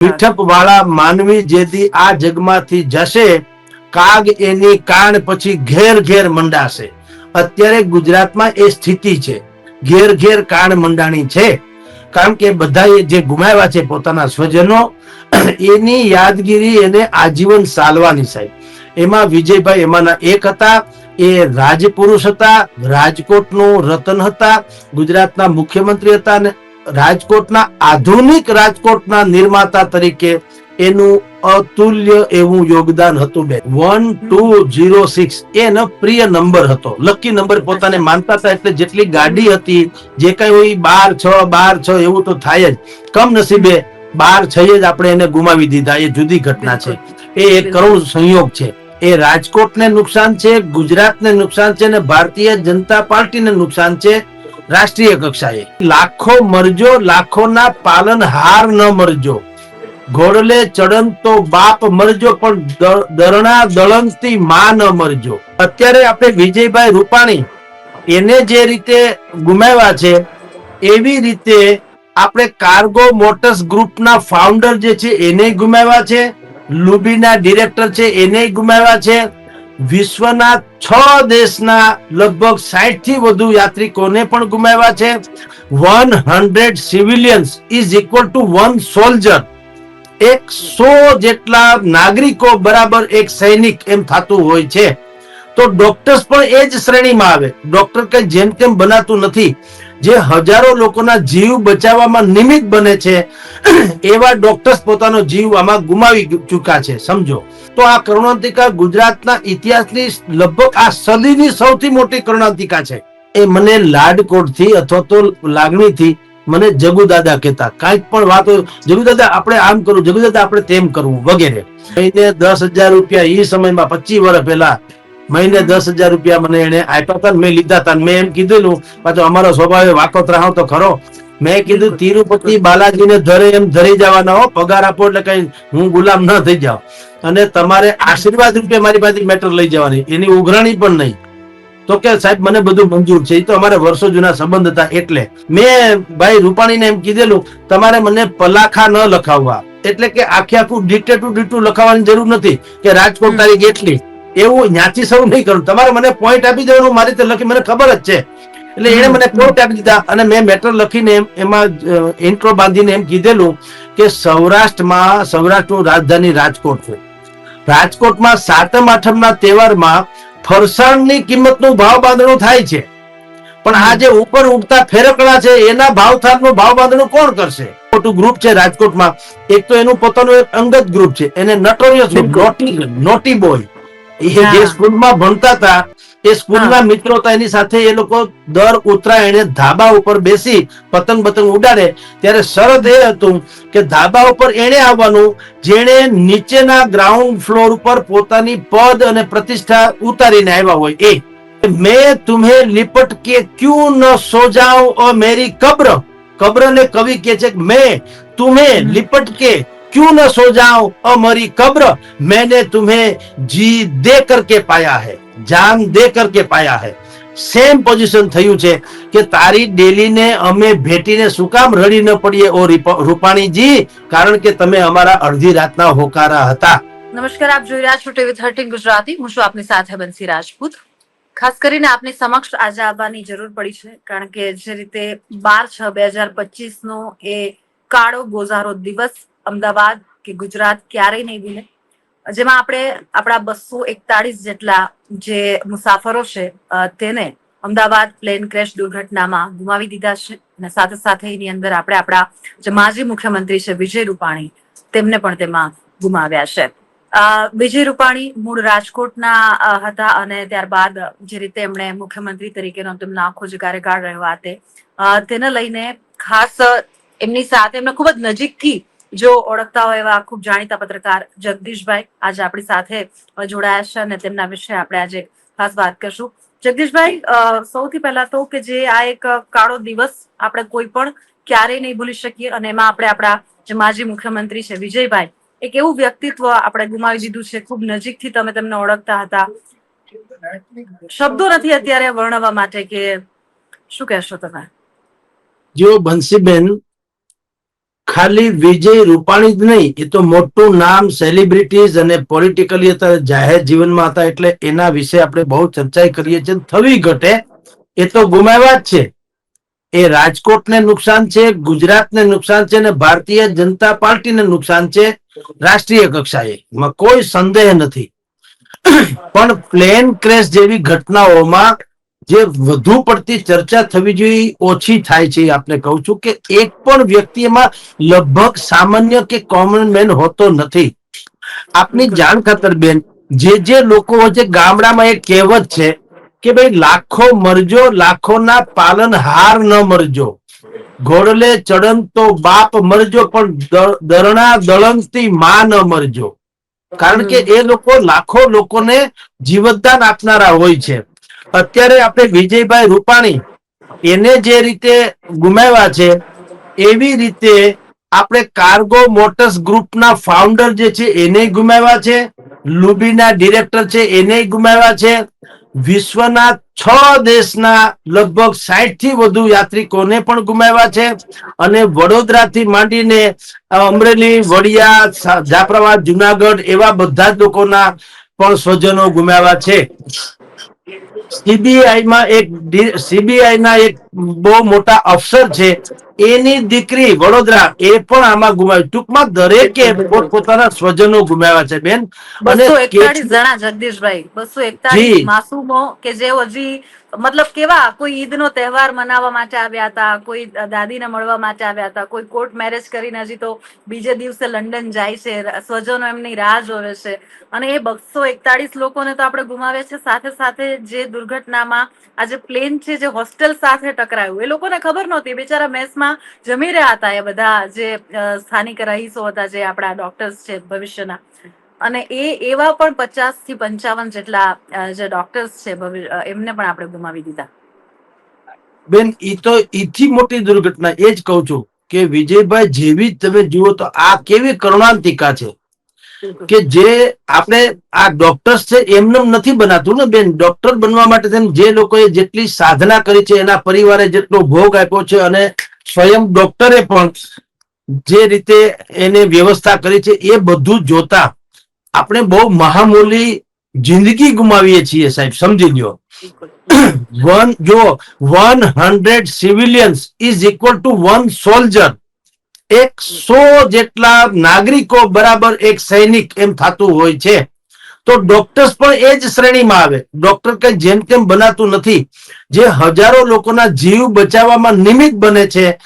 મીઠપ વાળા માનવી જેથી આ જગમાંથી જશે, કાગ એની કાન પછી ઘેર ઘેર મંડાશે. અત્યારે ગુજરાતમાં એ સ્થિતિ છે, ઘેર ઘેર કાન મંડાણી છે. કારણ કે બધાએ જે ગુમાવ્યા છે પોતાના સ્વજનો, એની યાદગીરી એને આજીવન સાલવાની સાહેબ. એમાં વિજયભાઈ એમાંના એક હતા. એ રાજપુરુષ હતા, રાજકોટનું રતન હતા, ગુજરાતના મુખ્યમંત્રી હતા અને રાજકોટના આધુનિક રાજકોટના નિર્માતા તરીકે એનું અતુલ્ય એવું યોગદાન હતું. 1206 એનો પ્રિય નંબર હતો, લકી નંબર પોતાને માનતા હતા. એટલે જેટલી ગાડી હતી, જે કઈ હોય 12 6 એવું તો થાય જ. કમનસીબે 12 6 જ આપણે એને ગુમાવી દીધા. એ જુદી ઘટના છે, એ એક કરુણ સંયોગ છે. એ રાજકોટને નુકસાન છે, ગુજરાતને નુકસાન છે અને ભારતીય જનતા પાર્ટીને નુકસાન છે રાષ્ટ્રીય કક્ષાએ. લાખો મરજો, લાખોના પાલનહાર ન મરજો. ઘોડલે ચડંતો બાપ મરજો, પણ દરણા દળંતી માં ન મરજો. અત્યારે આપણે વિજયભાઈ રૂપાણી એને જે રીતે ગુમાવ્યા છે, એવી રીતે આપણે કાર્ગો મોટર્સ ગ્રુપના ફાઉન્ડર જે છે એને ગુમાવ્યા છે. લુબીના ડિરેક્ટર છે એને ગુમાવ્યા છે. વિશ્વના 6 દેશના લગભગ 60 થી વધુ યાત્રિકોને પણ ગુમાવ્યા છે. 100 civilians is equal to 1 soldier. 100 જેટલા નાગરિકો બરાબર એક સૈનિક એમ થતું હોય છે. તો ડોક્ટર્સ પણ એ જ શ્રેણીમાં આવે. ડોક્ટર કઈ જેમ તેમ બનાતું નથી. જે હજારો લોકોના જીવ બચાવવામાં નિમિત્ત બને છે, એવા ડોક્ટર્સ પોતાનો જીવ આમાં ગુમાવી ચૂક્યા છે, સમજો. તો આ કરુણાંતિકા ગુજરાતના ઇતિહાસની લગભગ આ સદીની સૌથી મોટી કરુણાંતિકા છે. એ મને લાડકોટથી અથવા તો લાગણીથી મને જગુદાદા કહેતા. કાંઈક પણ વાત હોય, જગુદાદા આપણે આમ કરવું, જગુદાદા આપણે તેમ કરવું વગેરે. મહિને 10,000 રૂપિયા એ સમયમાં 25 વર્ષ પહેલા મહિને 10,000 રૂપિયા મને એને આપ્યા હતા. મેં લીધા હતા. મેં એમ કીધેલું, પાછો અમારો સ્વભાવ વાકો ત્રાહો તો ખરો. મેં કીધું તિરુપતિ બાલાજીને ધરે એમ ધરી જવાના હો, પગાર આપો એટલે કઈ હું ગુલામ ન થઈ જાઉં. અને તમારે આશીર્વાદ રૂપે મારી પાસે મેટર લઈ જવાની, એની ઉઘરાણી પણ નહીં. તો કે સાહેબ મને બધું મંજૂર છે. એ તો અમારે વર્ષો જૂના સંબંધ હતા. એટલે મેં ભાઈ રૂપાણીને એમ કીધેલું, તમારે મને પલાખા ન લખાવવા, એટલે કે આખે આખું ડીટેટું લખાવવાની જરૂર નથી કે રાજકોટ તારીખ એટલી, એવું ત્યાંથી શરૂ નહીં કરું. તમારે મને પોઈન્ટ આપી દેવાનું, મારી રીતે લખી, મને ખબર જ છે. એટલે એને મને પોઈન્ટ આપી દીધા અને મેં મેટર લખીને એમાં ઇન્ટ્રો બાંધીને એમ કીધેલું કે સૌરાષ્ટ્રનું રાજધાની રાજકોટ છે. રાજકોટમાં 7મ 8મના તહેવારમાં ફરસાણની કિંમતનું ભાવ બાંધણું થાય છે, પણ આ જે ઉપર ઉગતા ફેરકડા છે એના ભાવતાલનું ભાવ બાંધણું કોણ કરશે? મોટું ગ્રુપ છે રાજકોટમાં. એક તો એનું પોતાનું એક અંગત ગ્રુપ છે, એને નટોરિયસ નોટી બોય. એ જે સ્કૂલમાં ભણતા હતા, એ સ્કૂલના મિત્રો હતા, એની સાથે એ લોકો દર ઉત્તરાયણે ધાબા ઉપર બેસી પતંગ ઉડાડે. ત્યારે શરત એ હતું કે ધાબા ઉપર એને આવવાનું જેણે નીચેના ગ્રાઉન્ડ ફ્લોર ઉપર પોતાની પદ અને પ્રતિષ્ઠા ઉતારીને આવ્યા હોય. એ મેં તુમ્હે લિપટ કે ક્યું ન સો જાઉં ઓ મેરી કબ્ર. કબ્રને કવિ કહે છે કે મેં તુમ્હે લિપટ કે क्यों न सो जाओ अमरी कब्र, मैंने तुम्हें जी दे करके पाया है, जान दे करके पाया है. સેમ પોઝિશન થયું છે કે તારી ડેલીને અમે ભેટીને શું કામ રડી ન પડીએ ઓ રૂપાણીજી, કારણ કે તમે અમારા અડધી રાતના હોકારા હતા. નમસ્કાર, આપ જોઈ રહ્યા છો ટીવી 13 ગુજરાતી. હું છું આપની સાથે બંસી રાજપૂત. ખાસ કરીને આપની સમક્ષ આજે આવવાની જરૂર પડી છે કારણ કે જે રીતે 12/6/2025 નો એ કાળો ગોઝારો દિવસ અમદાવાદ કે ગુજરાત ક્યારેય નહીં ભૂલે, જેમાં આપણે આપણા 241 જેટલા જે મુસાફરો છે તેને અમદાવાદ પ્લેન ક્રેશ દુર્ઘટનામાં ગુમાવી દીધા છે. અને સાથે સાથે એની અંદર આપણે આપણા જે માજી મુખ્યમંત્રી છે વિજય રૂપાણી, તેમને પણ તેમાં ગુમાવ્યા છે. વિજય રૂપાણી મૂળ રાજકોટના હતા અને ત્યારબાદ જે રીતે એમણે મુખ્યમંત્રી તરીકેનો તેમનો આખો જે કાર્યકાળ રહ્યો તેને લઈને ખાસ એમની સાથે એમને ખૂબ જ નજીકથી જો ઓળખતા હોય એવા ખૂબ જાણીતા પત્રકાર જગદીશભાઈ આજે આપણી સાથે જોડાયા છે અને તેમના વિશે આપણે આજે ખાસ વાત કરશું. જગદીશભાઈ, સૌથી પહેલા તો કે જે આ એક કાળો દિવસ આપણે કોઈ પણ ક્યારેય નહીં ભૂલી શકીએ અને એમાં આપણે આપણા જે માજી મુખ્યમંત્રી છે વિજયભાઈ, એક એવું વ્યક્તિત્વ આપણે ગુમાવી દીધું છે. ખૂબ નજીકથી તમે તેમને ઓળખતા હતા. શબ્દો નથી અત્યારે વર્ણવવા માટે કે શું કહેશો તમે? જો બંસીબેન, ખાલી વિજય રૂપાણી જ નહીં, એ તો મોટું નામ, સેલિબ્રિટીઝ અને પોલિટિકલી અત્યારે જાહેર જીવનમાં હતા, એટલે એના વિશે આપણે બહુ ચર્ચા કરીએ છીએ. થવી ઘટે એ તો ગુમાવ્યા જ છે. એ રાજકોટને નુકસાન છે, ગુજરાતને નુકસાન છે, અને ભારતીય જનતા પાર્ટીને નુકસાન છે રાષ્ટ્રીય કક્ષાએ, એમાં કોઈ સંદેહ નથી. પણ પ્લેન ક્રેશ જેવી ઘટનાઓમાં જે વધુ પડતી ચર્ચા થવી જોઈએ ઓછી થાય છે. આપણે કહું છું કે એક પણ વ્યક્તિ એમાં લગભગ સામાન્ય કે કોમન મેન હોતો નથી. આપની જાણ ખાતર બેન, જે લોકો વચ્ચે ગામડામાં એક કહેવત છે કે ભાઈ લાખો મરજો, લાખોના પાલન હાર ન મરજો, ઘોડલે ચડન તો બાપ મરજો, પણ દરણા દળંગથી માં ન મરજો. કારણ કે એ લોકો લાખો લોકોને જીવતદાન આપનારા હોય છે. અત્યારે આપણે વિજયભાઈ રૂપાણી એને જે રીતે ગુમાવ્યા છે, એવી રીતે આપણે કાર્ગો મોટર્સ ગ્રુપના ફાઉન્ડર જે છે એને ગુમાવ્યા છે, લુબીના ડિરેક્ટર છે એને ગુમાવ્યા છે, વિશ્વના 6 દેશના લગભગ 60 થી વધુ યાત્રિકોને પણ ગુમાવ્યા છે, અને વડોદરાથી માંડીને અમરેલી, વડિયા, જાફરાબાદ, જુનાગઢ એવા બધા જ લોકોના પણ સ્વજનો ગુમાવ્યા છે. સીબીઆઈ ના એક બહુ મોટા અફસર છે, એની દીકરી વડોદરા, એ પણ આમાં ગુમાવી. ટૂંકમાં દરેકે પોતપોતાના સ્વજનો ગુમાવ્યા છે બેન. અને 241 જણા, જગદીશભાઈ, 241 માસૂમો કે જે હજી મતલબ કેવા, કોઈ ઈદ નો તહેવાર મનાવવા માટે આવ્યા હતા, કોઈ દાદીને મળવા માટે આવ્યા હતા, કોઈ કોર્ટ મેરેજ કરીને હજી તો બીજે દિવસે લંડન જાય છે, સ્વજનો એમની રાહ જોવે છે, અને એ 241 લોકોને તો આપણે ગુમાવે છે. સાથે સાથે જે દુર્ઘટનામાં આજે પ્લેન છે જે હોસ્ટેલ સાથે ટકરાયું, એ લોકોને ખબર નહોતી, બિચારા મેસમાં જમી રહ્યા હતા, એ બધા જે સ્થાનિક રહીશો હતા, જે આપણા ડોક્ટર્સ છે ભવિષ્યના, અને એવા પણ 50 થી 55 જેટલા જે ડોક્ટર્સ છે એમને પણ આપણે ગુમાવી દીધા. બેન, ઈ તો ઈથી મોટી દુર્ઘટના એ જ કહું છું કે વિજયભાઈ જેવી તમે જુઓ તો આ કેવી કરુણાંતિકા છે કે જે આપણે આ ડોક્ટર્સ છે એમને નથી બનાતું ને બેન. ડોક્ટર બનવા માટે જે લોકોએ જેટલી સાધના કરી છે, એના પરિવારે જેટલો ભોગ આપ્યો છે, અને સ્વયં ડોક્ટરે પણ જે રીતે એને વ્યવસ્થા કરી છે, એ બધું જોતા આપણે બહુ મહામૂલી જિંદગી ગુમાવીએ છીએ સાહેબ, સમજી લ્યો. 100 civilians is equal to 1 soldier. 100 જેટલા નાગરિકો બરાબર એક સૈનિક એમ થતું હોય છે. તો ડોક્ટર્સ પણ એ જ શ્રેણીમાં આવે. ડોક્ટર કઈ જેમ તેમ બનાતું નથી. જે હજારો લોકોના જીવ બચાવવામાં નિમિત્ત બને છે,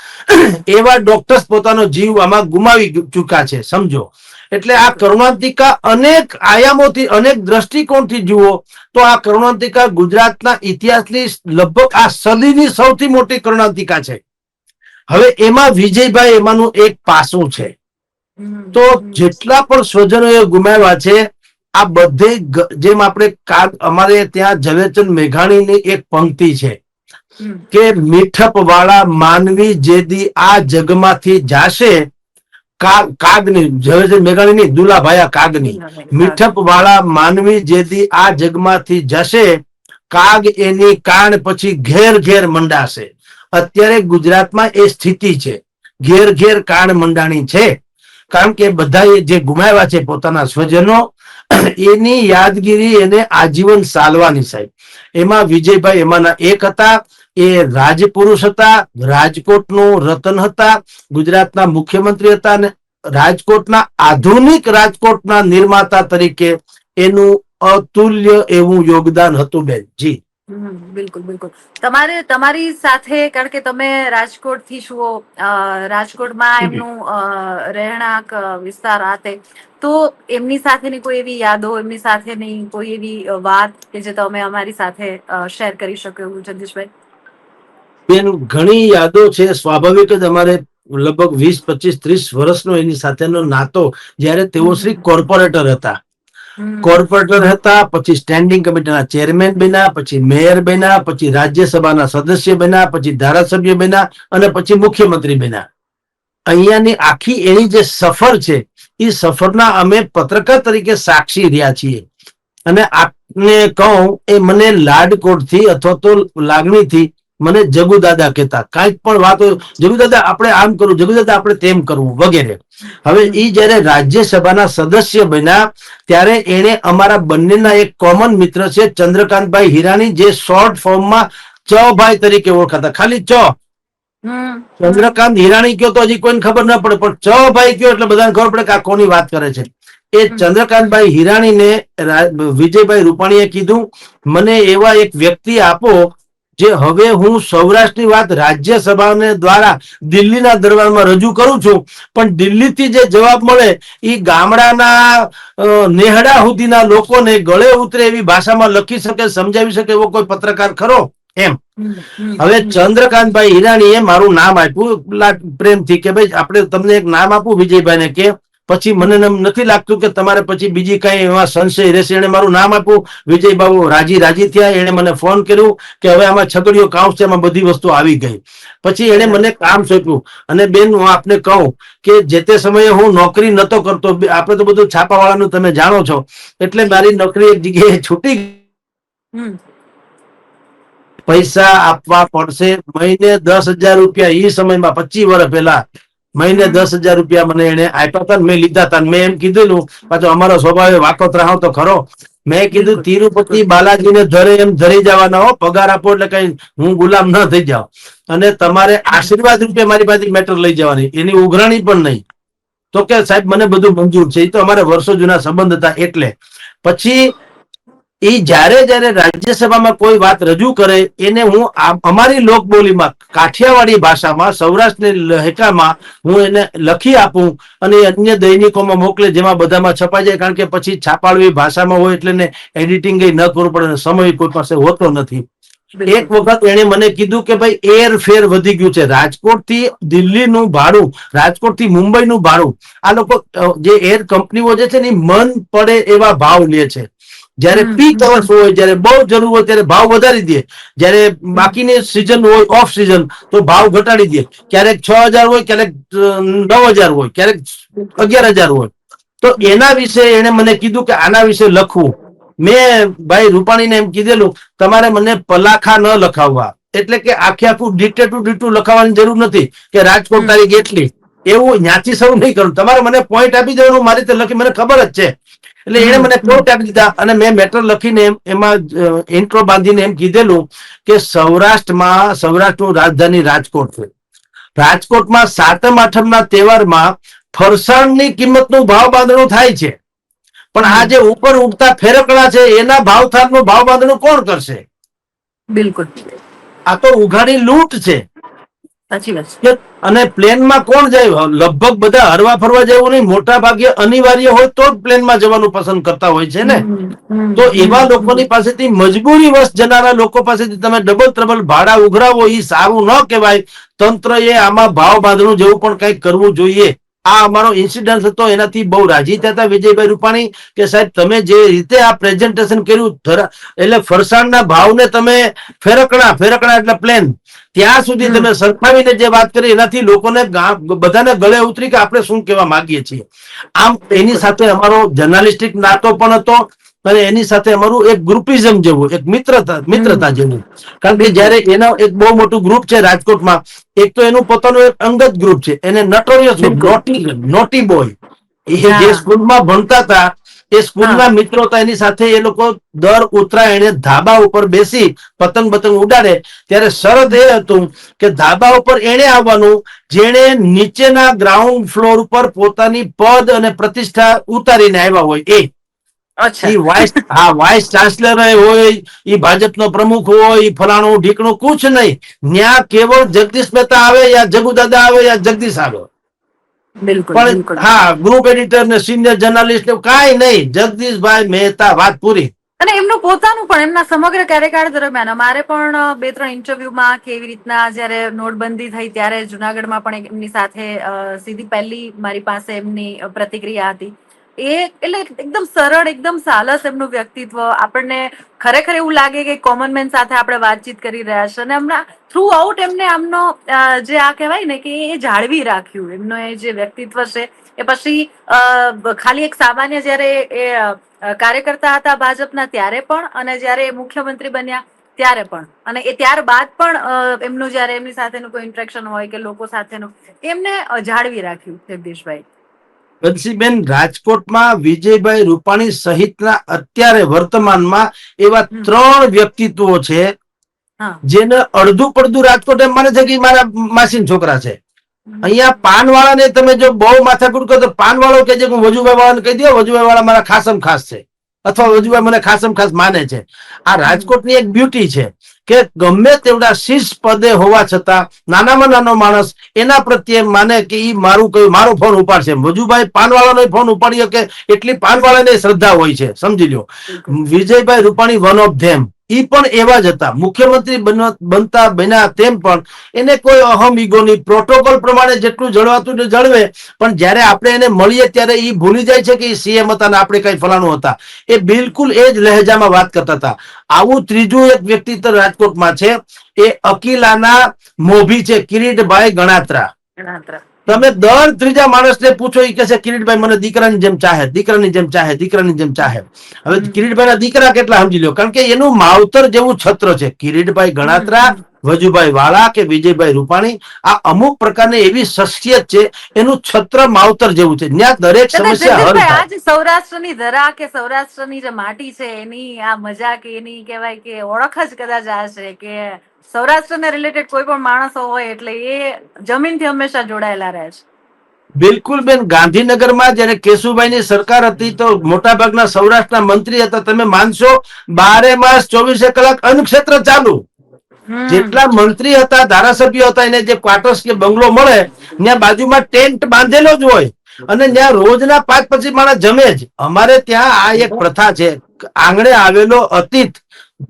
એવા ડોક્ટર્સ પોતાનો જીવ આમાં ગુમાવી ચૂક્યા છે, સમજો. એટલે આ કરુણાંતિકા અનેક આયામોથી, અનેક દ્રષ્ટિકોણથી જુઓ તો આ કરુણાંતિકા ગુજરાતના ઇતિહાસની લગભગ આ સદીની સૌથી મોટી કરુણાંતિકા છે. હવે એમાં વિજયભાઈ એમાંનું એક પાસું છે. તો જેટલા પણ સ્વજનોએ ગુમાવ્યા છે, આ બધે જેમ આપણે અમારે ત્યાં ઝવેરચંદ મેઘાણીની એક પંક્તિ છે કે મીઠપ વાળા માનવી જેદી આ જગમાંથી જાશે, કાગની, ઝવેરચંદ મેઘાણીની, દુલાભાયા કાગની, મીઠપ વાળા માનવી જેદી આ જગમાંથી જશે, કાગ એની કાન પછી ઘેર ઘેર મંડાશે. અત્યારે ગુજરાતમાં એ સ્થિતિ છે, ઘેર ઘેર કાન મંડાણી છે. કારણ કે બધા જે ગુમાવ્યા છે પોતાના સ્વજનો, એની યાદગીરી એને આજીવન સાલવાની સાહેબ. એમાં વિજયભાઈ એમાંના એક હતા. એ રાજપુરુષ હતા, રાજકોટનું રતન હતા, ગુજરાતના મુખ્યમંત્રી હતા, અને રાજકોટના આધુનિક રાજકોટના નિર્માતા તરીકે એનું અતુલ્ય એવું યોગદાન હતું બેન. જી બિલકુલ બિલકુલ. તમારી સાથે, કારણ કે તમે રાજકોટ થી છો, રાજકોટમાં એમનું રહેણાંક વિસ્તાર આતે, તો એમની સાથેની કોઈ એવી યાદો, એમની સાથેની કોઈ એવી વાત કે જે તમે અમારી સાથે શેર કરી શકો એવું, જગદીશભાઈ? બેન, ઘણી યાદો છે. સ્વાભાવિક જ અમારે લગભગ 20, 25, 30 વર્ષનો એની સાથેનો નાતો, જ્યારે તેઓ શ્રી કોર્પોરેટર હતા. કોર્પોરેટર હતા, પછી સ્ટેન્ડિંગ કમિટીના ચેરમેન બન્યા, પછી મેયર બન્યા, પછી રાજ્યસભાના સદસ્ય બન્યા, પછી ધારાસભ્ય બન્યા, અને પછી મુખ્યમંત્રી બન્યા. અહીંયાની આખી એની જે સફર છે, એ સફરના અમે પત્રકાર તરીકે સાક્ષી રહ્યા છીએ. અને આપને કહું, એ મને લાડકોટથી અથવા તો લાગણીથી મને જગુ દાદા કહેતા, કાંઈક પણ વાત હોય, જગુ દાદા આપણે આમ કરવું, જગુ દાદા આપણે તેમ કરવું વગેરે. હવે એ જયારે રાજ્યસભાના સદસ્ય બન્યા ત્યારે એને અમારા બંનેના એક કોમન મિત્ર છે ચંદ્રકાંતભાઈ હિરાણી, જે શોર્ટ ફોર્મમાં ચભાઈ તરીકે ઓળખાતા. ખાલી ચંદ્રકાંત હિરાણી કયો તો હજી કોઈને ખબર ના પડે, પણ ચભાઈ કયો એટલે બધાને ખબર પડે કે આ કોની વાત કરે છે. એ ચંદ્રકાંતભાઈ હિરાણીને વિજયભાઈ રૂપાણીએ કીધું, મને એવા એક વ્યક્તિ આપો જે હવે હું સૌરાષ્ટ્રની વાત રાજ્યસભા દ્વારા દિલ્હીના દરબારમાં રજૂ કરું છું, પણ દિલ્હીથી જે જવાબ મળે એ ગામડાના નેહડા સુધીના લોકોને ગળે ઉતરે એવી ભાષામાં લખી શકે, સમજાવી શકે એવો કોઈ પત્રકાર ખરો એમ. હવે ચંદ્રકાંતભાઈ હિરાણીએ મારું નામ આપ્યું પ્રેમથી કે ભાઈ આપણે તમને એક નામ આપું વિજયભાઈને, કે પછી મને નથી લાગતું કે તમારે પછી બીજી કઈ એવા સંશય રહેશે. એને મારું નામ આપ્યું, વિજયબાબુ રાજી થયા. એને મને ફોન કર્યું કે હવે આમાં છગડીયો કાઉન્સ છે, એમાં બધી વસ્તુ આવી ગઈ. પછી એને મને કામ સોંપ્યું. અને બેન હું આપને કહું કે જે તે સમયે હું નોકરી નતો કરતો, આપણે તો બધું છાપાવાળાનું તમે જાણો છો, એટલે મારી નોકરી એક જગ્યાએ છૂટી. પૈસા આપવા પડશે મહિને 10,000 રૂપિયા. એ સમયમાં 25 વર્ષ પહેલા મહિને 10,000 રૂપિયા મને એને આપ્યા હતા. મેં લીધા હતા. મેં એમ કીધેલું, પાછો અમારો સ્વભાવ વાકોતરાહો તો ખરો. મેં કીધું તિરુપતિ બાલાજીને ધરે એમ ધરી જવાના હો, પગાર આપો એટલે કઈ હું ગુલામ ન થઈ જાઉં, અને તમારે આશીર્વાદ રૂપે મારી પાસે મેટર લઈ જવાની, એની ઉઘરાણી પણ નહીં. તો કે સાહેબ મને બધું મંજૂર છે. એ તો અમારે વર્ષો જૂના સંબંધ હતા. એટલે પછી એ જયારે રાજ્યસભામાં કોઈ વાત રજૂ કરે એને હું અમારી લોકબોલીમાં કાઠિયાવાડી ભાષામાં સૌરાષ્ટ્રની લહેકામાં હું એને લખી આપું અને અન્ય દૈનિકોમાં મોકલે, જેમાં બધામાં છપાઈ જાય. કારણ કે પછી છાપાળવી ભાષામાં હોય એટલે ને એડિટિંગ ન કરવું પડે, સમય કોઈ પાસે હોતો નથી. એક વખત એને મને કીધું કે ભાઈ એર ફેર વધી ગયું છે, રાજકોટ થી દિલ્હીનું ભાડું, રાજકોટ થી મુંબઈનું ભાડું, આ લોકો જે એર કંપનીઓ જે છે ને મન પડે એવા ભાવ લે છે. જયારે પીક અવર્સ હોય, જયારે બહુ જરૂર હોય ત્યારે ભાવ વધારી દે, જયારે બાકીની સિઝન હોય ઓફ સિઝન તો ભાવ ઘટાડી દે. ક્યારેક 6,000 હોય, ક્યારેક 9,000 હોય, ક્યારેક 11,000 હોય. તો એના વિશે એને મને કીધું કે આના વિશે લખવું. મેં ભાઈ રૂપાણીને એમ કીધેલું, તમારે મને પલાખા ન લખાવવા, એટલે કે આખે આખું ડીટેટું લખાવવાની જરૂર નથી કે રાજકોટ તારીખ એટલી, એવું ત્યાંથી શરૂ નહીં કરું. તમારે મને પોઈન્ટ આપી દેવાનું, મારી રીતે લખી, મને ખબર જ છે. એટલે એને મને પોઈન્ટ આપી દીધા અને મેં મેટર લખીને એમાં ઇન્ટ્રો બાંધીને એમ કીધેલું કે સૌરાષ્ટ્રનું રાજધાની રાજકોટ છે. રાજકોટમાં સાતમ આઠમના તહેવારમાં ફરસાણની કિંમતનું ભાવ બાંધણું થાય છે, પણ આ જે ઉપર ઉગતા ફેરકડા છે એના ભાવતાલનું ભાવ બાંધણું કોણ કરશે? બિલકુલ, આ તો ઉઘાડી લૂંટ છે. સાચી વાત છે. અને પ્લેનમાં કોણ જાય? લગભગ બધા હરવા ફરવા જેવું નહીં, મોટા ભાગે અનિવાર્ય હોય તો જ પ્લેનમાં જવાનું પસંદ કરતા હોય છે ને. તો એવા લોકોની પાસેથી મજબૂરી વશ જનારા લોકો પાસેથી તમે ડબલ ટ્રબલ ભાડા ઉઘરાવો, એ સારું ન કહેવાય. તંત્રએ આમાં ભાવ બાંધણું જેવું પણ કંઈક કરવું જોઈએ. આ અમારો ઇન્સિડન્ટ હતો, એનાથી બહુ રાજી થતા વિજયભાઈ રૂપાણી કે સાહેબ તમે જે રીતે આ પ્રેઝન્ટેશન કર્યું, એટલે ફરસાણના ભાવને તમે ફેરકડા એટલે પ્લેન ત્યાં સુધી તમે સરખાવીને જે વાત કરી એનાથી લોકોને બધાને ગળે ઉતરી કે આપણે શું કહેવા માંગીએ છીએ. આમ એની સાથે અમારો જર્નાલિસ્ટિક નાતો પણ હતો અને એની સાથે અમારું એક ગ્રુપિઝમ જેવું, એક મિત્રતા જેવું. કારણ કે જયારે એનો એક બહુ મોટું ગ્રુપ છે રાજકોટમાં, એક તો એનું પોતાનું એક અંગત ગ્રુપ છે, એને નટોરિયસ નોટી બોય, એ જે સ્કૂલમાં ભણતા હતા એ સ્કૂલના મિત્રો હતા, એની સાથે એ લોકો દર ઉત્તરાયણે ધાબા ઉપર બેસી પતંગ ઉડાડે. ત્યારે શરત એ હતું કે ધાબા ઉપર એને આવવાનું જેને નીચેના ગ્રાઉન્ડ ફ્લોર ઉપર પોતાની પદ અને પ્રતિષ્ઠા ઉતારીને આવ્યા હોય. વાઇસ ચાન્સલર હોય, એ ભાજપનો પ્રમુખ હોય, એ ફલાણું ઢીકણું કુછ નહીં. ત્યાં કેવળ જગદીશ મહેતા આવે યા જગુ દાદા આવે યા જગદીશ આવે, પણ હા ગ્રુપ એડિટર ને સિનિયર જર્નાલિસ્ટ કાંઈ નહીં, જગદીશભાઈ મહેતા, વાત પૂરી. અને એમનું પોતાનું પણ એમના સમગ્ર કાર્યકાળ દરમિયાન અમારે પણ 2-3 ઇન્ટરવ્યુમાં કે એવી રીતના જયારે નોટબંધી થઈ ત્યારે જુનાગઢમાં પણ એમની સાથે સીધી પહેલી મારી પાસે એમની પ્રતિક્રિયા હતી. એટલે એકદમ સરળ, એકદમ સાલસ એમનું વ્યક્તિત્વ. આપણને ખરેખર એવું લાગે કે કોમન મેન સાથે આપણે વાતચીત કરી રહ્યા છે. અને હમણાં થ્રુ આઉટ એમને આમનો જે આ કહેવાય ને કે એ જાળવી રાખ્યું, એમનો એ જે વ્યક્તિત્વ છે. એ પછી ખાલી એક સામાન્ય જયારે એ કાર્યકર્તા હતા ભાજપના ત્યારે પણ, અને જયારે મુખ્યમંત્રી બન્યા ત્યારે પણ અને એ ત્યારબાદ પણ એમનું જયારે એમની સાથેનું કોઈ ઇન્ટરેક્શન હોય કે લોકો સાથેનું એમને જાળવી રાખ્યું જગદીશભાઈ. બંસીબેન, રાજકોટમાં વિજયભાઈ રૂપાણી સહિતના અત્યારે વર્તમાનમાં એવા 3 વ્યક્તિત્વો છે જેને અડધું પડધું રાજકોટ એમ માને છે કે મારા માસીના છોકરા છે. અહીંયા પાનવાળાને તમે જો બહુ માથાકૂટ કરો તો પાનવાળો કે જે હું વજુભાઈ વાળાને કહી દો, વજુભાઈ વાળા મારા ખાસમ ખાસ છે અથવા વજુભાઈ મને ખાસમ ખાસ માને છે. આ રાજકોટની એક બ્યુટી છે કે ગમે તેવડા શીર્ષ પદે હોવા છતાં નાનામાં નાનો માણસ એના પ્રત્યે માને કે ઈ મારું કયું મારો ફોન ઉપાડશે. વજુભાઈ પાનવાળાનો ફોન ઉપાડી શકે એટલી પાનવાળાને શ્રદ્ધા હોય છે, સમજી લો. Vijaybhai Rupani one of them. ઈ પણ એવા જ હતા. મુખ્યમંત્રી બનતા બન્યા તેમ પણ એને કોઈ અહમ ઈગોની પ્રોટોકોલ પ્રમાણે જેટલું જળવાતું ને જળવે, પણ જયારે આપણે એને મળીએ ત્યારે ઈ ભૂલી જાય છે કે ઈ સીએમ હતા ને આપણે કઈ ફલાણું હતા. એ બિલકુલ એ જ લહેજામાં વાત કરતા હતા. આવું ત્રીજું એક વ્યક્તિત્વ રાજકોટમાં છે, એ અકીલાના મોભી છે, કિરીટભાઈ ગણાત્રા. તમે દર ત્રીજા માણસને પૂછો, એ કહે છે કિરીટભાઈ મને દીકરાની જેમ ચાહે, દીકરાની જેમ ચાહે, દીકરાની જેમ ચાહે. હવે કિરીટભાઈના દીકરા કેટલા સમજી લો, કારણ કે એનું માવતર જેવું છત્ર છે. કિરીટભાઈ ગણાત્રા, વજુભાઈ વાળા કે વિજયભાઈ રૂપાણી, આ અમુક પ્રકારની એવી શખ્સિયત છે, એનું છત્ર માવતર જેવું છે. ત્યાં દરેક સમસ્યા હલ થાય. આજ સૌરાષ્ટ્રની ધરા કે સૌરાષ્ટ્રની જે માટી છે એની આ મજા કે એની કહેવાય કે ઓળખ જ કદાચ આ છે કે સૌરાષ્ટ્રને રિલેટેડ કોઈ પણ માણસો હોય એટલે એ જમીનથી હંમેશા જોડાયેલા રહે છે. બિલકુલ બેન, ગાંધીનગરમાં જયારે કેશુભાઈની સરકાર હતી તો મોટા ભાગના સૌરાષ્ટ્રના મંત્રી હતા. તમે માનશો 12 માસ 24 કલાક અન્નક્ષેત્ર ચાલુ. જેટલા મંત્રી હતા, ધારાસભ્યો હતા, એને જે ક્વાર્ટર્સ કે બંગલો મળે ત્યાં બાજુમાં ટેન્ટ બાંધેલો જ હોય અને ત્યાં રોજના 5 પછી માણસ જમે જ. અમારે ત્યાં આ એક પ્રથા છે, આંગણે આવેલો અતિથ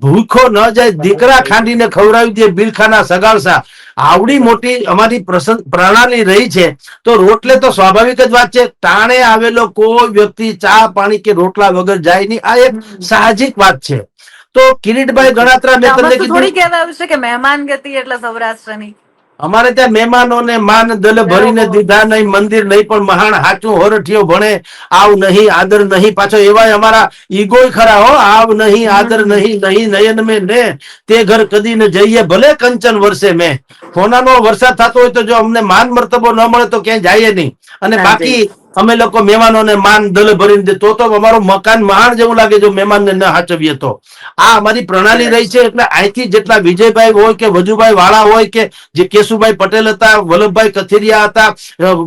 ભૂખો ન જાય, દીકરા ખાંડીને ખવડાવી દે, બિલખાના સગાડસા. આવડી મોટી અમારી પ્રણાલી રહી છે. તો રોટલે તો સ્વાભાવિક જ વાત છે, ટાણે આવેલો કોઈ વ્યક્તિ ચા પાણી કે રોટલા વગર જાય નહીં. આ એક સાહજિક વાત છે. તો કિરીટભાઈ ગણાત્રા, મેં તમને કીધું થોડી કહેવાયું છે કે મહેમાન ગતિ એટલે સૌરાષ્ટ્રની. અમારે ત્યાં મહેમાનોને માન દલ ભરીને દીધા નહીં, મંદિર નહીં પણ મહાણ હાચું હોરઠિયો ભણે, આવ નહીં આદર નહીં. પાછો એવા અમારા ઈગોય ખરા હો, આવ નહીં આદર નહીં, નહીં નયન મેં ને તે ઘર કદી ને જઈએ ભલે કંચન વર્ષે મેં. સોનાનો વરસાદ થતો હોય તો જો અમને માન મર્તબો ન મળે તો ક્યાંય જાય નહીં. અને બાકી અમે લોકો મહેમાનોને માન દલ ભરીને દે તો અમારું મકાન મહાણ જેવું લાગે જો મહેમાનને ન હાચવીએ તો. આ અમારી પ્રણાલી રહી છે. એટલે અહીંથી જેટલા વિજયભાઈ હોય કે વજુભાઈ વાળા હોય કે જે કેશુભાઈ પટેલ હતા, વલ્લભભાઈ કથિરિયા હતા,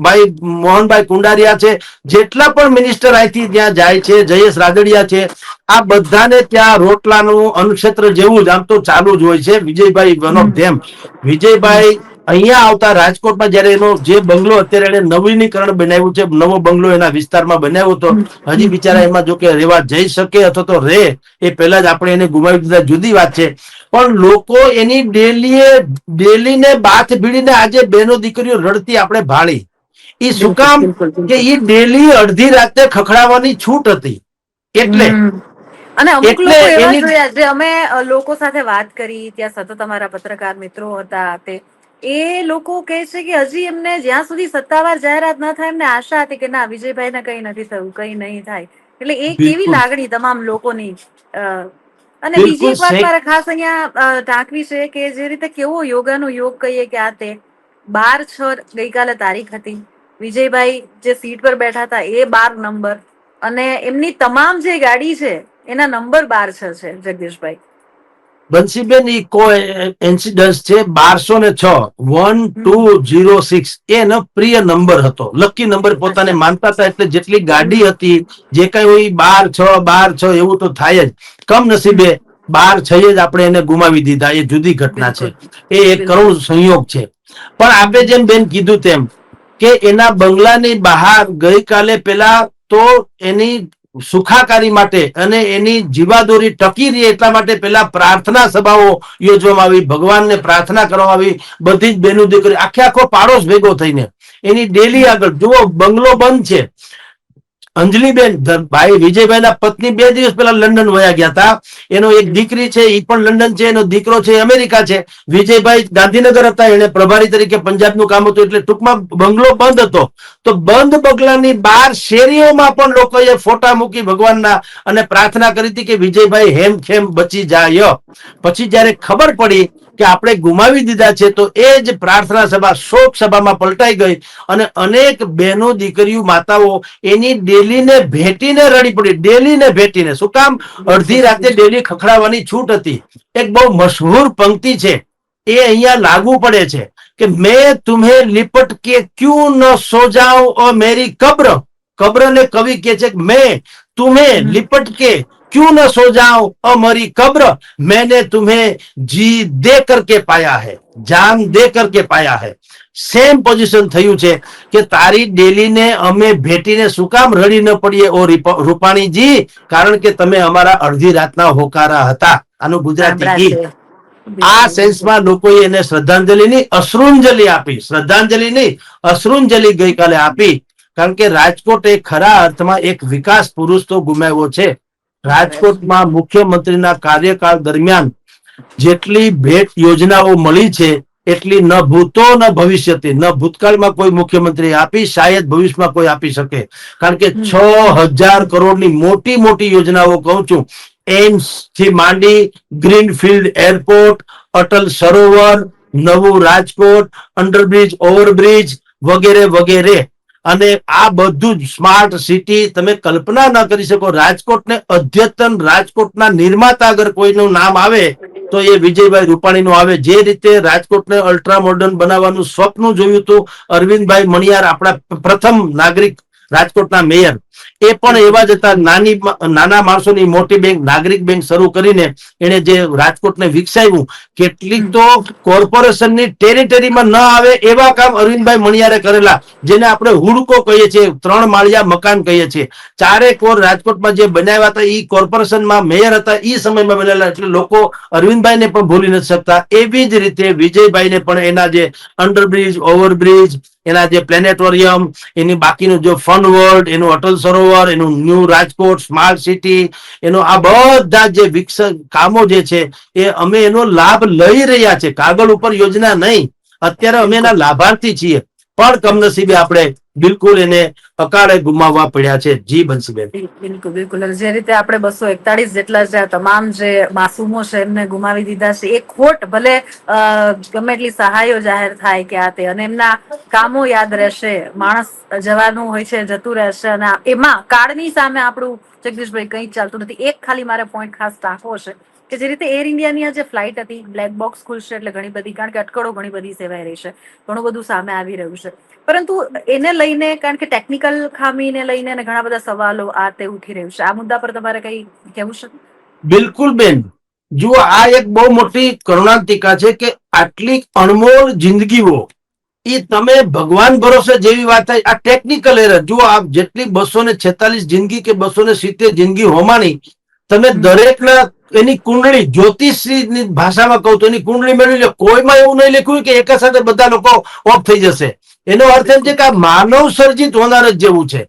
ભાઈ મોહનભાઈ કુંડારિયા છે, જેટલા પણ મિનિસ્ટર અહીંથી ત્યાં જાય છે, જયેશ રાદડિયા છે, આ બધાને ત્યાં રોટલાનું અન્નક્ષેત્ર જેવું જ આમ તો ચાલુ જ હોય છે. વિજયભાઈ વન ઓફ ધેમ. વિજયભાઈ અહીંયા આવતા રાજકોટમાં જયારે એનો જે બંગલો અત્યારે એને નવીનીકરણ બનાવ્યું છે, નવો બંગલો એના વિસ્તારમાં બનાવ્યો હતો, હજી બિચારા એમાં જો કે રહેવા જઈ શકે અથવા તો રહે એ પહેલા જ આપણે એને ગુમાવી દીધા, જુદી વાત છે. પણ લોકો એની ડેલી ને બાથ ભીડીને આજે બેનો દીકરીઓ રડતી આપણે ભાળી. એ શું કામ કે એ ડેલી અડધી રાતે ખખડાવવાની છૂટ હતી. એટલે અને અમુક લોકો એવા જોયા જે અમે લોકો સાથે વાત કરી, ત્યાં સતત અમારા પત્રકાર મિત્રો હતા, એ લોકો કહે છે કે હજી એમને જ્યાં સુધી સત્તાવાર જાહેરાત ન થાય એમને આશા હતી કે ના વિજયભાઈને કઈ નથી થયું, કઈ નહીં થાય. એટલે એ કેવી લાગણી તમામ લોકોની. અને બીજી એક વાત મારે ખાસ અહીંયા ટાંકવી છે કે જે રીતે કેવો યોગાનો યોગ કહીએ કે આ તે 12/6 ગઈકાલે તારીખ હતી. વિજયભાઈ જે સીટ પર બેઠા હતા એ 12 નંબર અને એમની તમામ જે ગાડી છે એના નંબર 12/6 છે. જગદીશભાઈ બંસીબેન, ઈ કોઈ ઇન્સિડન્સ છે 1206 1206 એનો પ્રિય નંબર હતો, લકી નંબર પોતાને માનતા હતા. એટલે જેટલી ગાડી હતી જે કઈ હોય 12/6 12/6 એવું તો થાય જ. કમનસીબે 12/6 જ આપણે એને ગુમાવી દીધા. એ જુદી ઘટના છે, એ એક કરુણ સંયોગ છે. પણ આપણે જેમ બેન કીધું તેમ કે એના બંગલાની બહાર ગઈકાલે પેલા તો એની સુખાકારી માટે અને એની જીવાદોરી ટકી રહી એટલા માટે પેલા પ્રાર્થના સભાઓ યોજવામાં આવી, ભગવાનને પ્રાર્થના કરવામાં આવી. બધી જ બેનું દીકરી આખો પાડોશ ભેગો થઈને એની ડેલી આગળ જુઓ બંગલો બંધ છે અંજલિબેન ભાઈ વિજયભાઈના પત્ની 2 દિવસ પહેલા લંડન વયા ગયા હતા. એનો એક દીકરી છે એ પણ લંડન છે, એનો દીકરો છે અમેરિકા છે. વિજયભાઈ ગાંધીનગર હતા, એને પ્રભારી તરીકે પંજાબનું કામ હતું, એટલે ટૂંકમાં બંગલો બંધ હતો. તો બંધ બંગલાની બહાર શેરીઓમાં પણ લોકોએ ફોટા મૂકી ભગવાનના અને પ્રાર્થના કરી હતી કે વિજયભાઈ હેમખેમ બચી જાય. પછી જયારે ખબર પડી કે આપણે ગુમાવી દીધા છે તો એ જ પ્રાર્થના સભા શોક સભામાં પલટાઈ ગઈ અને અનેક બહેનો દીકરીઓ માતાઓ એની ડેલીને ભેટીને રડી પડી. ડેલીને ભેટીને શું કામ? અડધી રાતે ડેલી ખખડાવવાની છૂટ હતી. એક બહુ મશહૂર પંક્તિ છે, એ અહીંયા લાગુ પડે છે કે મેં તુમ્हें लिपट के क्यों न सो जाऊं ओ मेरी कब्र. કબ્રને કવિ કે છે મેં તુમ્हें लिपट के क्यों न सो जाऊं ओ मेरी कब्र, मैंने तुम्हें जी दे करके पाया है, जान दे करके पाया है. સેમ પોઝિશન થયું છે કે તારી ડેલીને અમે ભેટીને શું કામ રડી ન પડીએ ઓ રૂપાણીજી, કારણ કે તમે અમારા અડધી રાતના હોકારા હતા. આનું ગુજરાતી ગીત. આ સેન્સમાં લોકોએ એને શ્રદ્ધાંજલિ ની અશ્રુંજલિ આપી. શ્રદ્ધાંજલિ નહીં, અશ્રુંજલિ ગઈકાલે આપી. કારણ કે રાજકોટ એ ખરા અર્થમાં એક વિકાસ પુરુષ તો ગુમાવ્યો છે. રાજકોટમાં મુખ્યમંત્રીના કાર્યકાળ દરમિયાન જેટલી ભેટ યોજનાઓ મળી છે એટલી ન ભૂતો ન ભવિષ્યથી, ન ભૂતકાળમાં કોઈ મુખ્યમંત્રી આપી, શાયદ ભવિષ્યમાં કોઈ આપી શકે. કારણ કે 6,000 કરોડની મોટી મોટી યોજનાઓ કહું છું, એમ્સ થી માંડી, ગ્રીનફિલ્ડ એરપોર્ટ, અટલ સરોવર, નવું રાજકોટ, અંડરબ્રિજ, ઓવરબ્રિજ વગેરે વગેરે. અને આ બધું જ સ્માર્ટ સિટી, તમે કલ્પના ન કરી શકો. રાજકોટને અદ્યતન, રાજકોટના નિર્માતા અગર કોઈનું નામ આવે તો એ વિજયભાઈ રૂપાણીનું આવે. જે રીતે રાજકોટને અલ્ટ્રા મોડર્ન બનાવવાનું સ્વપ્ન જોયું હતું અરવિંદભાઈ મણિયાર, આપણા પ્રથમ નાગરિક રાજકોટના મેયર, એ પણ એવા જ હતા. નાના માણસોની મોટી બેંક, નાગરિક બેંક શરૂ કરીને એને જે રાજકોટને વિકસાવ્યું. કેટલીક તો કોર્પોરેશનની ટેરિટરીમાં ન આવે એવા કામ અરવિંદભાઈ મણિયારે કરેલા, જેને આપણે હુડકો કહીએ છીએ, 3 માળિયા મકાન કહીએ છીએ. 4 કોર રાજકોટમાં જે બનાવ્યા હતા એ કોર્પોરેશનમાં મેયર હતા એ સમયમાં બનેલા. એટલે લોકો અરવિંદભાઈને પણ ભૂલી નથી શકતા. એવી જ રીતે વિજયભાઈને પણ એના જે અંડરબ્રિજ, ઓવરબ્રિજ, એના જે પ્લેનેટોરિયમ, એની બાકીનું જો ફન વર્લ્ડ, એનું અટલ સરોવર, એનું ન્યૂ રાજકોટ સ્માર્ટ સિટી, એનો આ બધા જે કામો જે છે એ અમે એનો લાભ લઈ રહ્યા છે. કાગળ ઉપર યોજના નહીં, અત્યારે અમે એના લાભાર્થી છીએ. પણ કમનસીબે આપણે બિલકુલ એને અકાળે ગુમાવવા પડ્યા છે. જી બંસીબેન. બિલકુલ બિલકુલ. જે રીતે આપણે 241 જેટલા જે તમામ જે માસૂમો છે એમને ગુમાવી દીધા છે, એ ખોટ ભલે ગમે એટલી સહાયો જાહેર થાય કે આ તે, અને એમના કામો યાદ રહેશે. માણસ જવાનું હોય છે, જતું રહેશે, અને એમાં કાળની સામે આપણું જગદીશભાઈ કંઈ ચાલતું નથી. એક ખાલી મારે પોઈન્ટ ખાસ ટાંકવો છે કે જે રીતે એર ઇન્ડિયાની આ જે ફ્લાઇટ હતી, બ્લેક બોક્સ ખુલશે એટલે ઘણી બધી, કારણ કે અટકળો ઘણી બધી સેવાઈ રહી છે, ઘણું બધું સામે આવી રહ્યું છે. પરંતુ એને લઈને, કારણ કે ટેકનિકલ ખામીને લઈને ઘણા બધા સવાલો આ તે ઉઠી રહ્યું છે, આ મુદ્દા પર તમારે કઈ કહેવું છે? બિલકુલ બેન, જુઓ આ એક બહુ મોટી કરુણાંતિકા છે કે આટલી અણમોલ જિંદગીઓ એ તમે ભગવાન ભરોસે જેવી વાત થાય. આ ટેકનિકલ એરર જુઓ, આપ જેટલી 246 જિંદગી કે 270 જિંદગી હોમાણી, તમે દરેકના એની કુંડળી, જ્યોતિષની ભાષામાં કહું તો એની કુંડળી મેળવી લો. કોઈમાં એવું નહીં લખ્યું કે એક સાથે બધા લોકો ઓફ થઈ જશે. એનો અર્થ એમ છે કે આ માનવ સર્જિત હોનાર જ જેવું છે.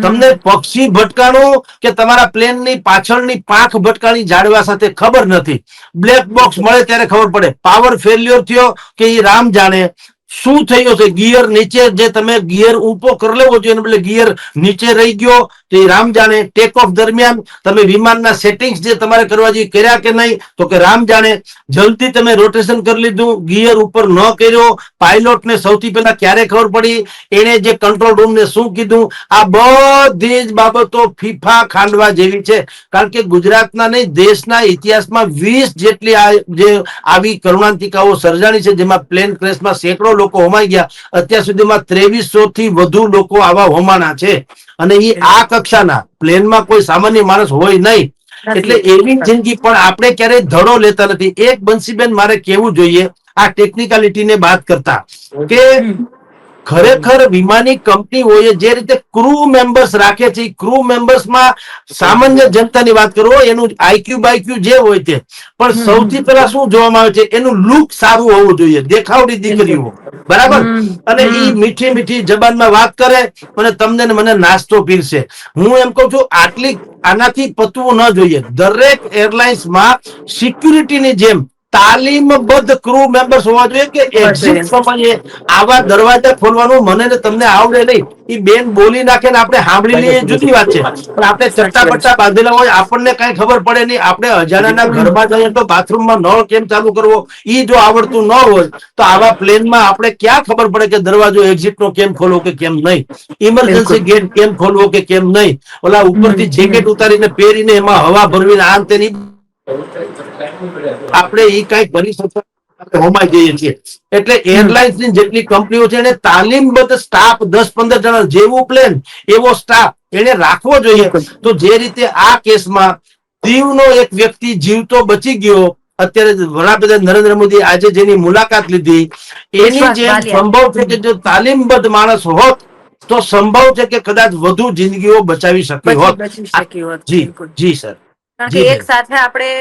તમને પક્ષી ભટકાણું કે તમારા પ્લેનની પાછળની પાંખ ભટકાણી જાણવા સાથે ખબર નથી. બ્લેક બોક્સ મળે ત્યારે ખબર પડે. પાવર ફેલ્યોર થયો કે એ રામ જાણે. શું થયું છે? ગિયર નીચે, જે તમે ગિયર ઊંચો કરી લેવો જોઈએ એને બદલે ગિયર નીચે રહી ગયો તો એ રામ જાણે. ટેક ઓફ દરમિયાન તમે વિમાનના સેટિંગ્સ જે તમારે કરવા જોઈએ કર્યા કે નહીં તો કે રામ જાણે. જલ્દી તમે રોટેશન કરી લીધું, ગિયર ઉપર ન કર્યો, પાયલોટને સૌથી પહેલા ક્યારે ખબર પડી, એને જે કંટ્રોલ રૂમને શું કીધું, આ બધી જ બાબતો ફીફા ખાંડવા જેવી છે. કારણ કે ગુજરાતના નહીં, દેશના ઇતિહાસમાં 20 જેટલી જે આવી કરુણાંતિકાઓ સર્જાણી છે, જેમાં પ્લેન ક્રેશમાં સેંકડો લોકો હોમાઈ ગયા. અત્યાર સુધીમાં 2300 થી વધુ લોકો આવા હોમાણા છે. અને એ આ કક્ષાના પ્લેનમાં કોઈ સામાન્ય માણસ હોય નહીં. એટલે એવી જિંદગી પણ આપણે ક્યારેય ધડો લેતા નથી. એક બંસીબેન મારે કેવું જોઈએ આ ટેકનિકાલિટીને બાદ કરતા કે ખરેખર વીમાની કંપનીઓએ જે રીતે ક્રૂ મેમ્બર્સ રાખે છે, ક્રૂ મેમ્બર્સમાં સામાન્ય જનતાની વાત કરો, એનું આઈક્યુ બાઈક્યુ જે હોય તે, પણ સૌથી પહેલા શું જોવામાં આવે છે, એનું લુક સારું હોવું જોઈએ, દેખાવડી દીકરીઓ, બરાબર. અને ઈ મીઠી મીઠી જબાનમાં વાત કરે અને તમને ને મને નાસ્તો પીરશે. હું એમ કઉ છું, આનાથી પતવું ન જોઈએ. દરેક એરલાઇન્સમાં સિક્યુરિટીની જેમ તાલીમબદ્ધ ક્રૂ મેમ્બર્સ હોવા જોઈએ કે એક્ઝિટ સમયે આવા દરવાજા ખોલવાનું મને ને તમને આવડે નહીં. એ બેન બોલી નાખે ને આપણે સાંભળી લઈએ, જુદી વાત છે, પણ આપણે ચટ્ટા બટ્ટા બાંધેલા હોય, આપણને કઈ ખબર પડે નહીં. આપણે અજાણાના ઘરમાં જઈએ તો બાથરૂમમાં નળ કેમ ચાલુ કરવો ઈ જો આવડતું ન હોય તો આવા પ્લેનમાં આપણે ક્યાં ખબર પડે કે દરવાજો એક્ઝિટ નો કેમ ખોલવો કે કેમ નહીં, ઇમરજન્સી ગેટ કેમ ખોલવો કે કેમ નહીં, ઓલા ઉપરથી જેકેટ ઉતારીને પહેરીને એમાં હવા ભરવીને આમ તેની આપણે ઈ કઈ કરી શકતા, હોમાઈ જઈએ છીએ. એટલે એરલાઇન્સ ની જેટલી કંપનીઓ છે એને તાલીમબદ્ધ સ્ટાફ 10-15 જણા, જેવું પ્લેન એવો સ્ટાફ એને રાખવો જોઈએ. તો જે રીતે આ કેસમાં દીવનો એક વ્યક્તિ જીવતો બચી ગયો, અત્યારે વડાપ્રધાન નરેન્દ્ર મોદી આજે જેની મુલાકાત લીધી, એની જેમ સંભવ છે કે જો તાલીમબદ્ધ માણસ હોત તો સંભવ છે કે કદાચ વધુ જિંદગીઓ બચાવી શકી હોત. શકી હોત. જી બિલકુલ. જી સર. કારણ કે એક સાથે આપણે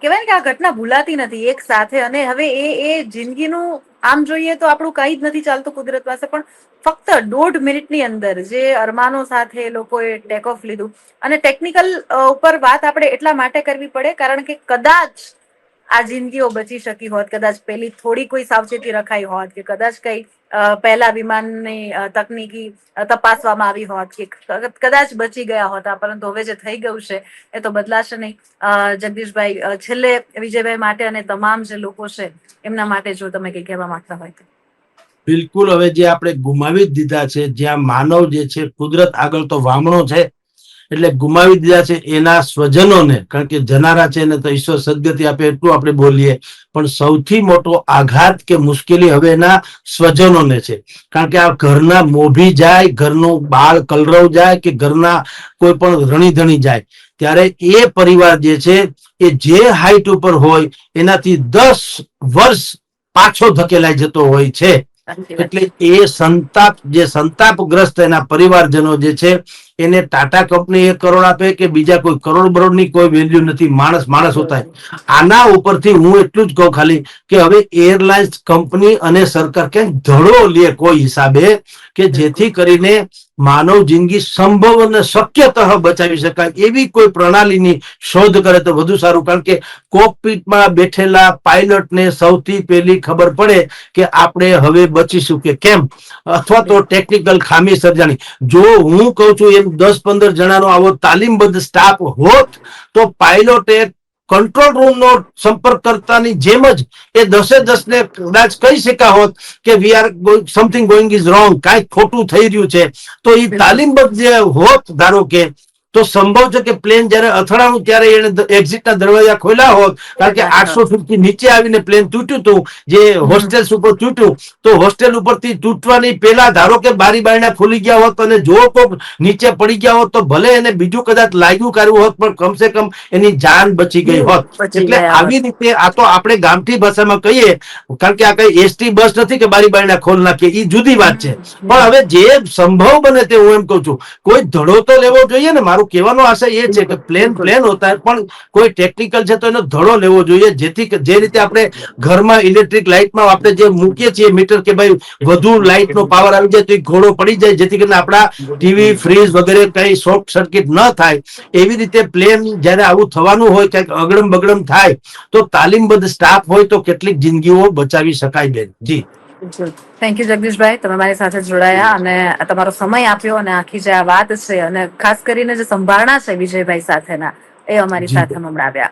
કહેવાય ને કે આ ઘટના ભૂલાતી નથી, એક સાથે. અને હવે એ જિંદગીનું આમ જોઈએ તો આપણું કઈ જ નથી ચાલતું કુદરત પાસે, પણ ફક્ત 1.5 મિનિટની અંદર જે અરમાનો સાથે એ લોકોએ ટેક ઓફ લીધું. અને ટેકનિકલ ઉપર વાત આપણે એટલા માટે કરવી પડે કારણ કે કદાચ આ જિંદગીઓ બચી શકી હોત, કદાચ પેલી થોડી કોઈ સાવચેતી રખાઈ હોત, કે કદાચ કઈ પહેલા વિમાનની તકનીકી તપાસવામાં આવી હોત, કે કદાચ બચી ગયા હોતા. પરંતુ હવે જે થઈ ગયું છે એ તો બદલાશે નહીં. જગદીશભાઈ, છેલ્લે વિજયભાઈ માટે અને તમામ જે લોકો છે એમના માટે જો તમે કઈ કહેવા માંગતા હોય તો. બિલકુલ. હવે જે આપણે ગુમાવી જ દીધા છે, જ્યાં માનવ જે છે કુદરત આગળ તો વામણો છે, એટલે ગુમાવી દીધા છે એના સ્વજનોને, કારણ કે જનારા છે એને તો ઈશ્વર સદગતિ આપે એટલું આપણે બોલીએ, પણ સૌથી મોટો આઘાત કે મુશ્કેલી હવે એના સ્વજનોને છે. કારણ કે આ ઘરના મોભી જાય, ઘરનું બાળ કલરવ જાય, કે ઘરના કોઈ પણ રણીધણી જાય, ત્યારે એ પરિવાર જે છે એ જે હાઈટ ઉપર હોય એનાથી 10 વર્ષ પાછો ધકેલાઈ જતો હોય છે. એટલે એ સંતાપગ્રસ્ત એના પરિવારજનો જે છે એને ટાટા કંપની 1 કરોડ આપે કે બીજા કોઈ કરોડ બરોડની કોઈ વેલ્યુ નથી. માણસ હોતા. આના ઉપરથી હું એટલું જ કહું ખાલી કે હવે એરલાઇન્સ કંપની અને સરકાર ક્યાંક ધડો લે કોઈ હિસાબે, કે જેથી કરીને માનવ જિંદગી સંભવ અને શક્યતઃ બચાવી શકાય એવી કોઈ પ્રણાલીની શોધ કરે તો વધુ સારું. કારણ કે કોકપીટમાં બેઠેલા પાયલટને સૌથી પહેલી ખબર પડે કે આપણે હવે બચીશું કે કેમ, અથવા તો ટેકનિકલ ખામી સર્જાણી. જો હું કહું છું એમ 10-15 જણાનો આવો તાલીમબદ્ધ સ્ટાફ હોત તો પાયલોટે કંટ્રોલ રૂમ નો સંપર્ક કરતાની જેમ જ એ 10-10 ને કદાચ કહી શક્યા હોત કે we are something going is wrong, કાંઈક ખોટું થઈ રહ્યું છે. તો એ તાલીમબદ્ધ જે હોત ધારો કે, તો સંભવ છે કે પ્લેન જયારે અથડાણું ત્યારે એને એક્ઝિટના દરવાજા ખોલ્યા હોત. કારણ કે 800 ફૂટથી નીચે આવીને પ્લેન તૂટ્યું હતું, જે હોસ્ટેલ્સ ઉપર તૂટ્યું, તો હોસ્ટેલ ઉપરથી તૂટવાની પહેલા ધારો કે બારી બારણા ખુલી ગયા હોત અને જો કોઈ નીચે પડી ગયા હોત તો ભલે એને બીજું કદાચ લાગ્યું કર્યું હોત, પણ કમસે કમ એની જાન બચી ગઈ હોત. એટલે આવી રીતે આ તો આપણે ગામઠી ભાષામાં કહીએ, કારણ કે આ કઈ એસટી બસ નથી કે બારી બારણા ખોલ નાખીએ, એ જુદી વાત છે. પણ હવે જે સંભવ બને તે હું એમ કઉ છું, કોઈ ધડો તો લેવો જોઈએ ને. મારું કહેવાનો આશય એ છે કે પ્લેન હોતા હોય, પણ કોઈ ટેકનિકલ છે તો એનો ધડો લેવો જોઈએ, જેથી જે રીતે આપણે ઘરમાં ઇલેક્ટ્રિક લાઇટમાં આપણે જે મૂકીએ છીએ મીટર કે ભાઈ વધુ લાઇટનો પાવર આવી જાય તો એ ઘોડો પડી જાય, જેથી કરીને આપણા ટીવી ફ્રીજ વગેરે કઈ શોર્ટ સર્કિટ ન થાય. એવી રીતે પ્લેન જયારે આવું થવાનું હોય, કંઈક અગડમ બગડમ થાય, તો તાલીમબદ્ધ સ્ટાફ હોય તો કેટલીક જિંદગીઓ બચાવી શકાય બેન. જી થેન્ક યુ જગદીશભાઈ, તમે મારી સાથે જોડાયા અને તમારો સમય આપ્યો, અને આખી જે આ વાત છે અને ખાસ કરીને જે સંભારણા છે વિજયભાઈ સાથેના, એ અમારી સાથે મળાવ્યા.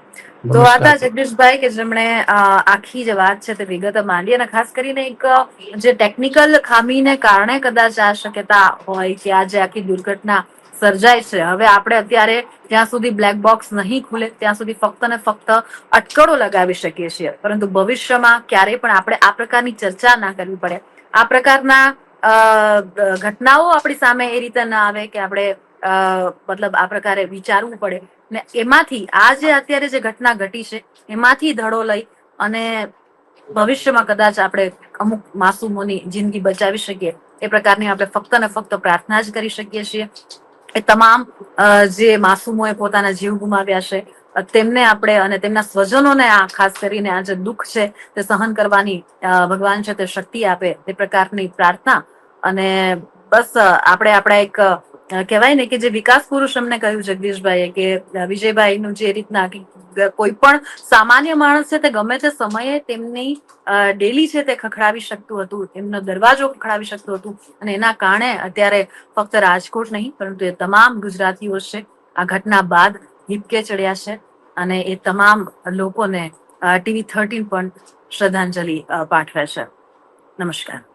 તો હતા જગદીશભાઈ કે જેમણે આખી જે વાત છે તે વિગત માંડી, અને ખાસ કરીને એક જે ટેકનિકલ ખામીને કારણે કદાચ આ શક્યતા હોય કે આ જે આખી દુર્ઘટના સર્જાય છે. હવે આપણે અત્યારે જ્યાં સુધી બ્લેક બોક્સ નહીં ખુલે ત્યાં સુધી ફક્ત ને ફક્ત અટકળો લગાવી શકીએ છીએ, પરંતુ ભવિષ્યમાં ક્યારેય પણ આપણે આ પ્રકારની ચર્ચા ના કરવી પડે, આ પ્રકારના ઘટનાઓ આપણી સામે એ રીતે ના આવે કે આપણે મતલબ આ પ્રકારે વિચારવું પડે. ને એમાંથી આ જે અત્યારે જે ઘટના ઘટી છે એમાંથી ધડો લઈ અને ભવિષ્યમાં કદાચ આપણે અમુક માસૂમોની જિંદગી બચાવી શકીએ એ પ્રકારની આપણે ફક્ત ને ફક્ત પ્રાર્થના જ કરી શકીએ છીએ. એ તમામ જે માસૂમોએ પોતાના જીવ ગુમાવ્યા છે તેમને આપણે અને તેમના સ્વજનોને આ ખાસ કરીને આ જે દુઃખ છે તે સહન કરવાની ભગવાન છે તે શક્તિ આપે તે પ્રકારની પ્રાર્થના. અને બસ આપણે આપણા એક કહેવાય ને કે જે વિકાસ પુરુષ અમને કહ્યું જગદીશભાઈએ કે વિજયભાઈનું જે રીતના કોઈ પણ સામાન્ય માણસ છે તે ગમે તે સમયે તેમની ડેલી છે તે ખખડાવી શકતું હતું, એમનો દરવાજો ખખડાવી શકતું હતું. અને એના કારણે અત્યારે ફક્ત રાજકોટ નહીં પરંતુ એ તમામ ગુજરાતીઓ છે આ ઘટના બાદ હિપકે ચડ્યા છે. અને એ તમામ લોકોને TV13 પણ શ્રદ્ધાંજલિ પાઠવે છે. નમસ્કાર.